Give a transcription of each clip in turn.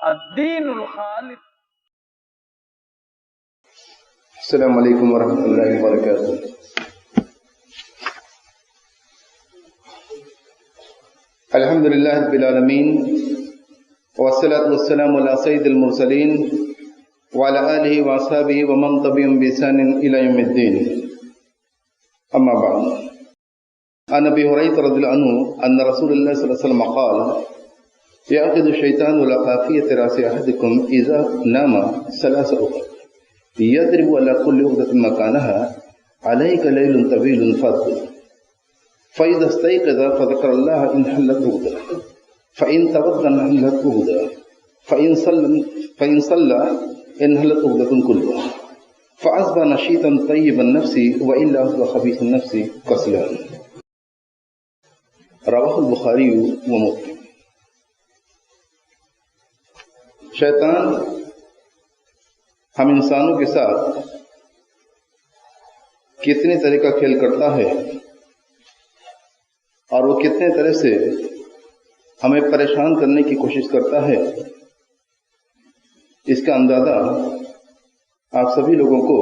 الدین الخالص. السلام علیکم ورحمۃ اللہ وبرکاتہ. الحمد للہ رب العالمین والصلاة والسلام علی سید المرسلین وعلی آلہ واصحابہ ومن تبعهم بإحسان الی یوم الدین. اما بعد. عن ابی ہریرہ رضی اللہ عنہ ان رسول اللہ صلی اللہ علیہ وسلم قال يعقد الشیطان على قافیۃ راس احدکم اذا نام ثلاث عقد يضرب على كل عقدة مكانها عليك ليل طويل فاذكر فإذا استيقظ فذكر الله انحلت عقدة فإن توضأ انحلت عقدة فإن صلى انحلت عقدة كلها فأصبح نشيطا طيب النفس وإلا أصبح خبيث النفس كسلان. رواه البخاری ومسلم. شیطان ہم انسانوں کے ساتھ کتنے طرح کا کھیل کرتا ہے اور وہ کتنے طرح سے ہمیں پریشان کرنے کی کوشش کرتا ہے، اس کا اندازہ آپ سبھی لوگوں کو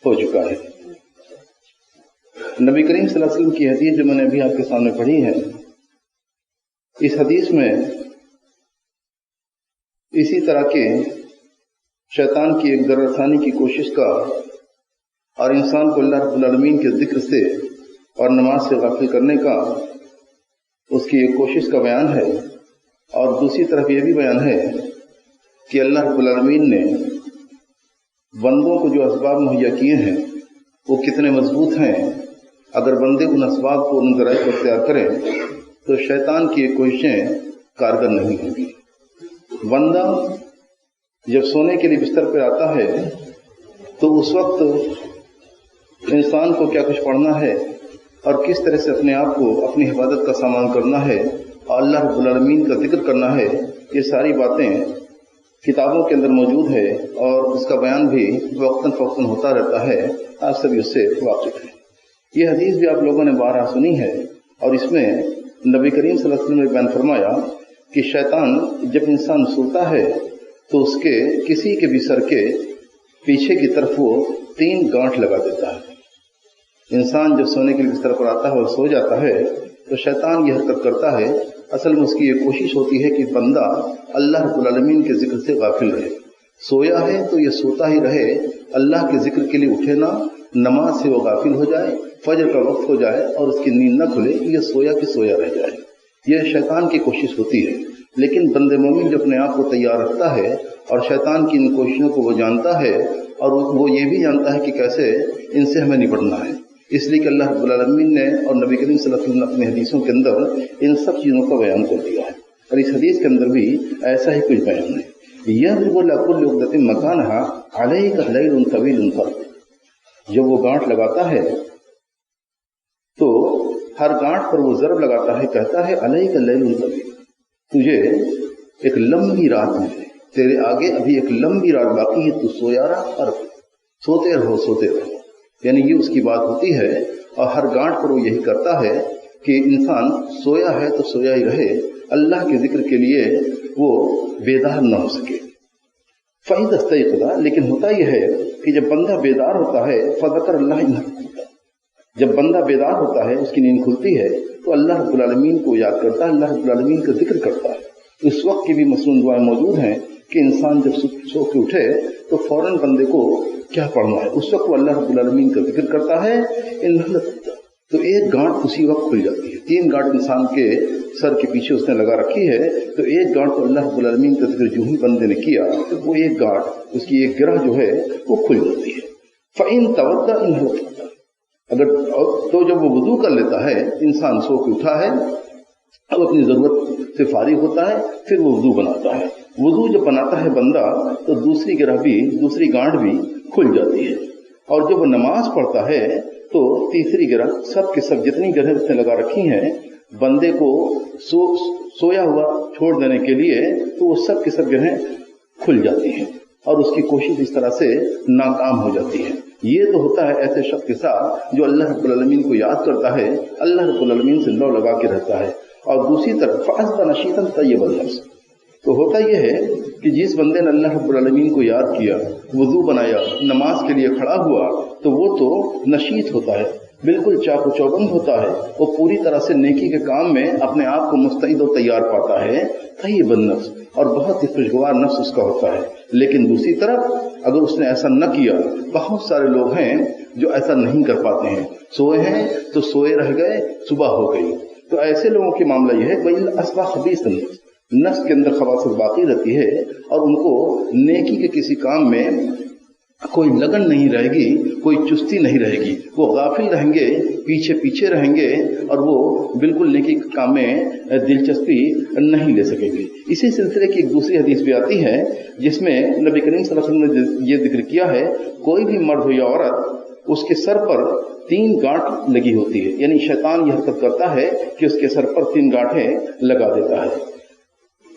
ہو چکا ہے. نبی کریم صلی اللہ علیہ وسلم کی حدیث جو میں نے ابھی آپ کے سامنے پڑھی ہے، اس حدیث میں اسی طرح کے شیطان کی ایک ضرر ثانی کی کوشش کا اور انسان کو اللہ رب العالمین کے ذکر سے اور نماز سے غافل کرنے کا اس کی ایک کوشش کا بیان ہے. اور دوسری طرف یہ بھی بیان ہے کہ اللہ رب العالمین نے بندوں کو جو اسباب مہیا کیے ہیں وہ کتنے مضبوط ہیں. اگر بندے ان اسباب کو ان ذرائع کو اختیار کریں تو شیطان کی یہ کوششیں کارگر نہیں ہوں گی. بندہ جب سونے کے لیے بستر پہ آتا ہے تو اس وقت انسان کو کیا کچھ پڑھنا ہے اور کس طرح سے اپنے آپ کو اپنی حفاظت کا سامان کرنا ہے اور اللہ رب العالمین کا ذکر کرنا ہے، یہ ساری باتیں کتابوں کے اندر موجود ہے اور اس کا بیان بھی وقتاً فوقتاً ہوتا رہتا ہے. آپ سبھی اس سے واقف ہیں. یہ حدیث بھی آپ لوگوں نے بارہا سنی ہے اور اس میں نبی کریم صلی اللہ علیہ وسلم نے بیان فرمایا کہ شیطان جب انسان سوتا ہے تو اس کے کسی کے بھی سر کے پیچھے کی طرف وہ 3 گانٹھ لگا دیتا ہے. انسان جب سونے کے لیے بستر پر آتا ہے اور سو جاتا ہے تو شیطان یہ حرکت کرتا ہے. اصل میں اس کی یہ کوشش ہوتی ہے کہ بندہ اللہ رب العالمین کے ذکر سے غافل رہے. سویا ہے تو یہ سوتا ہی رہے، اللہ کے ذکر کے لیے اٹھے نہ، نماز سے وہ غافل ہو جائے، فجر کا وقت ہو جائے اور اس کی نیند نہ کھلے، یہ سویا کہ سویا رہ جائے. یہ شیطان کی کوشش ہوتی ہے. لیکن بندے مومن جو اپنے آپ کو تیار رکھتا ہے اور شیطان کی ان کوششوں کو وہ جانتا ہے اور وہ یہ بھی جانتا ہے کہ کیسے ان سے ہمیں نپٹنا ہے، اس لیے کہ اللہ رب العالمین نے اور نبی کریم صلی اللہ علیہ وسلم نے اپنی حدیثوں کے اندر ان سب چیزوں کا بیان کر دیا ہے. اور اس حدیث کے اندر بھی ایسا ہی کچھ بیان ہے. یضرب علی کل عقدۃ مکانها علیک لیل طویل فاذکر. جب وہ گانٹھ لگاتا ہے تو ہر گانٹھ پر وہ ضرب لگاتا ہے، کہتا ہے علیک لیل طویل، تجھے ایک لمبی رات ملے، تیرے آگے ابھی ایک لمبی رات باقی ہے، تو سویا رہا اور سوتے رہو سوتے رہو. یعنی یہ اس کی بات ہوتی ہے اور ہر گانٹھ پر وہ یہی کرتا ہے کہ انسان سویا ہے تو سویا ہی رہے، اللہ کے ذکر کے لیے وہ بیدار نہ ہو سکے. فَإِذَا اسْتَيْقَظَ، لیکن ہوتا یہ ہے کہ جب بندہ بیدار ہوتا ہے فَذَكَرَ اللَّهَ، جب بندہ بیدار ہوتا ہے اس کی نیند کھلتی ہے تو اللہ رب العالمین کو یاد کرتا ہے، اللہ رب العالمین کا ذکر کرتا ہے. اس وقت کی بھی مصنون دعائیں موجود ہیں کہ انسان جب سو کے اٹھے تو فوراً بندے کو کیا پڑھنا ہے، اس وقت وہ اللہ رب العالمین کا ذکر کرتا ہے. تو ایک گانٹھ اسی وقت کھل جاتی ہے. 3 گانٹھ انسان کے سر کے پیچھے اس نے لگا رکھی ہے، تو ایک گانٹھ تو اللہ رب العالمین کا ذکر جو ہی بندے نے کیا تو وہ ایک گانٹھ، اس کی ایک گرہ جو ہے وہ کھل جاتی ہے. فَإِن تَوَضَّأَ انحلت، اگر تو جب وہ وضو کر لیتا ہے، انسان سو کے اٹھا ہے، اب اپنی ضرورت سے فارغ ہوتا ہے، پھر وہ وضو بناتا ہے. وضو جب بناتا ہے بندہ تو دوسری گرہ بھی، دوسری گانٹھ بھی کھل جاتی ہے. اور جب وہ نماز پڑھتا ہے تو تیسری گرہ، سب کے سب جتنی گرہیں اس نے لگا رکھی ہیں بندے کو سویا ہوا چھوڑ دینے کے لیے، تو وہ سب کے سب گرہیں کھل جاتی ہیں اور اس کی کوشش اس طرح سے ناکام ہو جاتی ہے. یہ تو ہوتا ہے ایسے شخص کے ساتھ جو اللہ رب العالمین کو یاد کرتا ہے، اللہ رب العالمین سے لو لگا کے رہتا ہے. اور دوسری طرف فَأَصْبَحَ نَشِيطًا طَيِّبَ النَّفْسِ، تو ہوتا یہ ہے کہ جس بندے نے اللہ رب العالمین کو یاد کیا، وضو بنایا، نماز کے لیے کھڑا ہوا، تو وہ تو نشیط ہوتا ہے، بالکل چاق و چوبند ہوتا ہے، وہ پوری طرح سے نیکی کے کام میں اپنے آپ کو مستعد و تیار پاتا ہے، طیب النفس، اور بہت ہی خوشگوار نفس اس کا ہوتا ہے۔ لیکن دوسری طرف اگر اس نے ایسا نہ کیا، بہت سارے لوگ ہیں جو ایسا نہیں کر پاتے ہیں، سوئے ہیں تو سوئے رہ گئے، صبح ہو گئی، تو ایسے لوگوں کے معاملہ یہ ہے کہ اصبح خبیث نفس کے اندر خباثت باقی رہتی ہے، اور ان کو نیکی کے کسی کام میں کوئی لگن نہیں رہے گی، کوئی چستی نہیں رہے گی، وہ غافل رہیں گے، پیچھے رہیں گے، اور وہ بالکل نیکی کے کام میں دلچسپی نہیں لے سکیں گے۔ اسی سلسلے کی ایک دوسری حدیث بھی آتی ہے جس میں نبی کریم صلی اللہ علیہ وسلم نے یہ ذکر کیا ہے، کوئی بھی مرد ہو یا عورت، اس کے سر پر 3 گانٹھ لگی ہوتی ہے، یعنی شیطان یہ حرکت کرتا ہے کہ اس کے سر پر 3 گانٹھیں لگا دیتا ہے،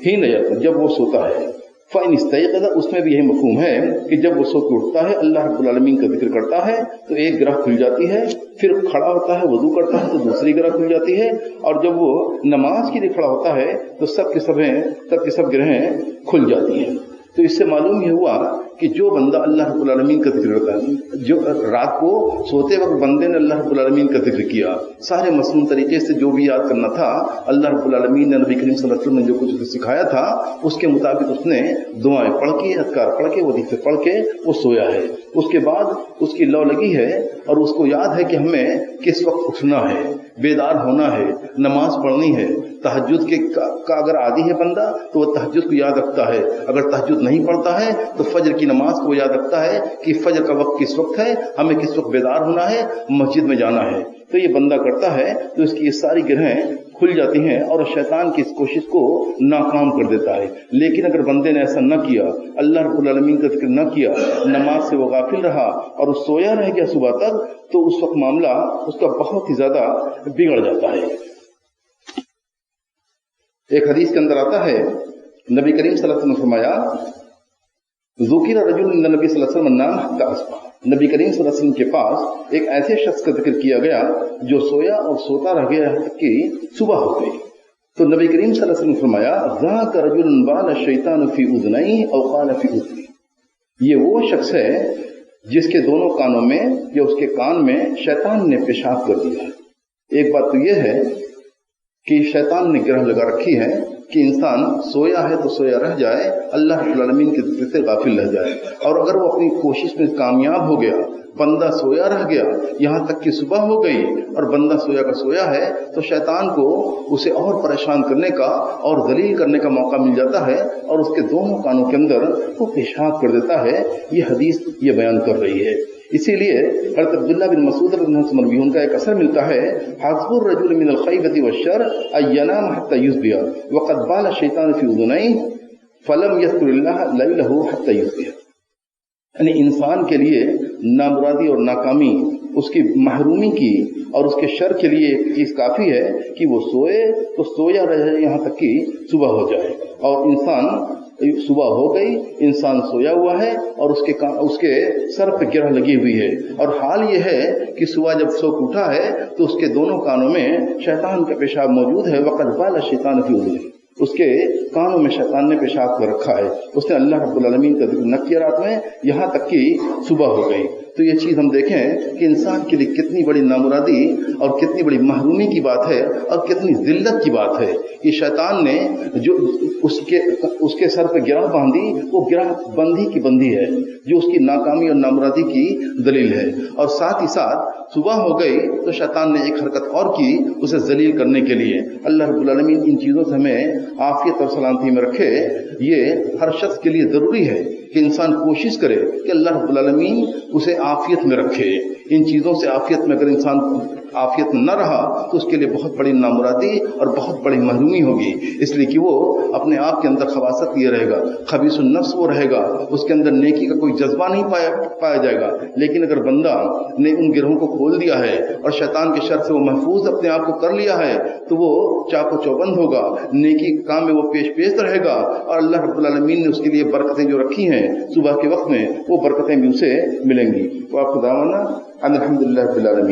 ہی نہیں جب وہ سوتا ہے۔ فَإِنِ اسْتَيْقَظَ، اس میں بھی یہی مفہوم ہے کہ جب وہ سو کے اٹھتا ہے، اللہ رب العالمین کا ذکر کرتا ہے تو ایک گرہ کھل جاتی ہے، پھر کھڑا ہوتا ہے، وضو کرتا ہے تو دوسری گرہ کھل جاتی ہے، اور جب وہ نماز کے لیے کھڑا ہوتا ہے تو سب کے سب گرہیں کھل جاتی ہیں۔ تو اس سے معلوم یہ ہوا کہ جو بندہ اللہ رب العالمین کا ذکر کرتا ہے، جو رات کو سوتے وقت بندے نے اللہ رب العالمین کا ذکر کیا، سارے مصنون طریقے سے جو بھی یاد کرنا تھا، اللہ رب العالمین نے نبی کریم صلی اللہ علیہ وسلم نے جو کچھ سکھایا تھا اس کے مطابق اس نے دعائیں پڑھ کے، اذکار پڑھ کے، وظیفے پڑھ کے وہ سویا ہے۔ اس کے بعد اس کی لو لگی ہے اور اس کو یاد ہے کہ ہمیں کس وقت اٹھنا ہے، بیدار ہونا ہے، نماز پڑھنی ہے۔ تہجد کا اگر عادی ہے بندہ تو وہ تہجد کو یاد رکھتا ہے، اگر تہجد نہیں پڑھتا ہے تو فجر کی نماز کو یاد رکھتا ہے کہ فجر کا وقت کس وقت ہے، ہمیں کس وقت بیدار ہونا ہے، مسجد میں جانا ہے۔ تو یہ بندہ کرتا ہے تو اس کی یہ ساری گرہیں کھل جاتی ہیں اور شیطان کی اس کوشش کو ناکام کر دیتا ہے۔ لیکن اگر بندے نے ایسا نہ کیا، اللہ رب العالمین کا ذکر نہ کیا، نماز سے وہ غافل رہا اور وہ سویا رہ گیا صبح تک، تو اس وقت معاملہ اس کا بہت ہی زیادہ بگڑ جاتا ہے۔ ایک حدیث کے اندر آتا ہے، نبی کریم صلی اللہ علیہ وسلم نے فرمایا، ذکر رجل عند نبی صلی اللہ علیہ وسلم نام حتی اصبح، نبی کریم صلی اللہ علیہ وسلم کے پاس ایک ایسے شخص کا ذکر کیا گیا جو سویا اور سوتا رہ گیا کہ صبح ہو گئی۔ تو نبی کریم صلی اللہ علیہ وسلم نے فرمایا، ذاک رجل بال الشیطان فی اذنیہ او قال فی اذنیہ، یہ وہ شخص ہے جس کے دونوں کانوں میں یا اس کے کان میں شیطان نے پیشاب کر دیا ہے۔ ایک بات تو یہ ہے کہ شیطان نے گرہ لگا رکھی ہے کہ انسان سویا ہے تو سویا رہ جائے، اللہ رب العالمین کے ذکر سے غافل رہ جائے، اور اگر وہ اپنی کوشش میں کامیاب ہو گیا، بندہ سویا رہ گیا یہاں تک کہ صبح ہو گئی اور بندہ سویا کا سویا ہے، تو شیطان کو اسے اور پریشان کرنے کا اور ذلیل کرنے کا موقع مل جاتا ہے اور اس کے دونوں کانوں کے اندر وہ پیشاب کر دیتا ہے۔ یہ حدیث یہ بیان کر رہی ہے۔ اسی لیے حضرت عبداللہ بن مسعود رضی اللہ عنہ ان کا ایک اثر ملتا ہے، حسب الرجل من الخیبۃ والشر ان ینام حتی یصبح وقد بال الشیطان فی اذنیہ فلم یذکر اللہ لیلہ حتی یصبح، یعنی انسان کے لیے نامرادی اور ناکامی، اس کی محرومی کی اور اس کے شر کے لیے ایک چیز کافی ہے کہ وہ سوئے تو سویا رہے یہاں تک کہ صبح ہو جائے، اور انسان صبح ہو گئی، انسان سویا ہوا ہے اور اس کے سر پہ گرہ لگی ہوئی ہے، اور حال یہ ہے کہ صبح جب سو اٹھا ہے تو اس کے دونوں کانوں میں شیطان کا پیشاب موجود ہے، وقد بال الشیطان فی اذنیہ، اس کے کانوں میں شیطان نے پیشاب کر رکھا ہے، اس نے اللہ رب العالمین کا ذکر نہ کیا رات میں یہاں تک کہ صبح ہو گئی۔ تو یہ چیز ہم دیکھیں کہ انسان کے لیے کتنی بڑی نامرادی اور کتنی بڑی محرومی کی بات ہے اور کتنی ذلت کی بات ہے۔ یہ شیطان نے جو اس کے سر پہ گرہ باندھی، وہ گرہ بندھی کی بندھی ہے جو اس کی ناکامی اور نامرادی کی دلیل ہے، اور ساتھ ہی ساتھ صبح ہو گئی تو شیطان نے ایک حرکت اور کی اسے ذلیل کرنے کے لیے۔ اللہ رب العالمین ان چیزوں سے ہمیں عافیت اور سلامتی میں رکھے۔ یہ ہر شخص کے لیے ضروری ہے کہ انسان کوشش کرے کہ اللہ رب العالمین اسے عافیت میں رکھے۔ ان چیزوں سے عافیت میں اگر انسان عافیت نہ رہا تو اس کے لیے بہت بڑی نامرادی اور بہت بڑی محرومی ہوگی، اس لیے کہ وہ اپنے آپ کے اندر خباثت لیے رہے گا، خبیث النفس وہ رہے گا، اس کے اندر نیکی کا کوئی جذبہ نہیں پایا جائے گا۔ لیکن اگر بندہ نے ان گرہوں کو کھول دیا ہے اور شیطان کے شر سے وہ محفوظ اپنے آپ کو کر لیا ہے تو وہ چاق و چوبند ہوگا، نیکی کے کام میں وہ پیش رہے گا، اور اللہ رب العالمین نے اس کے لیے برکتیں جو رکھی ہیں صبح کے وقت میں، وہ برکتیں بھی اسے ملیں گی۔ وآخر دعوانا ان الحمد للہ رب العالمین۔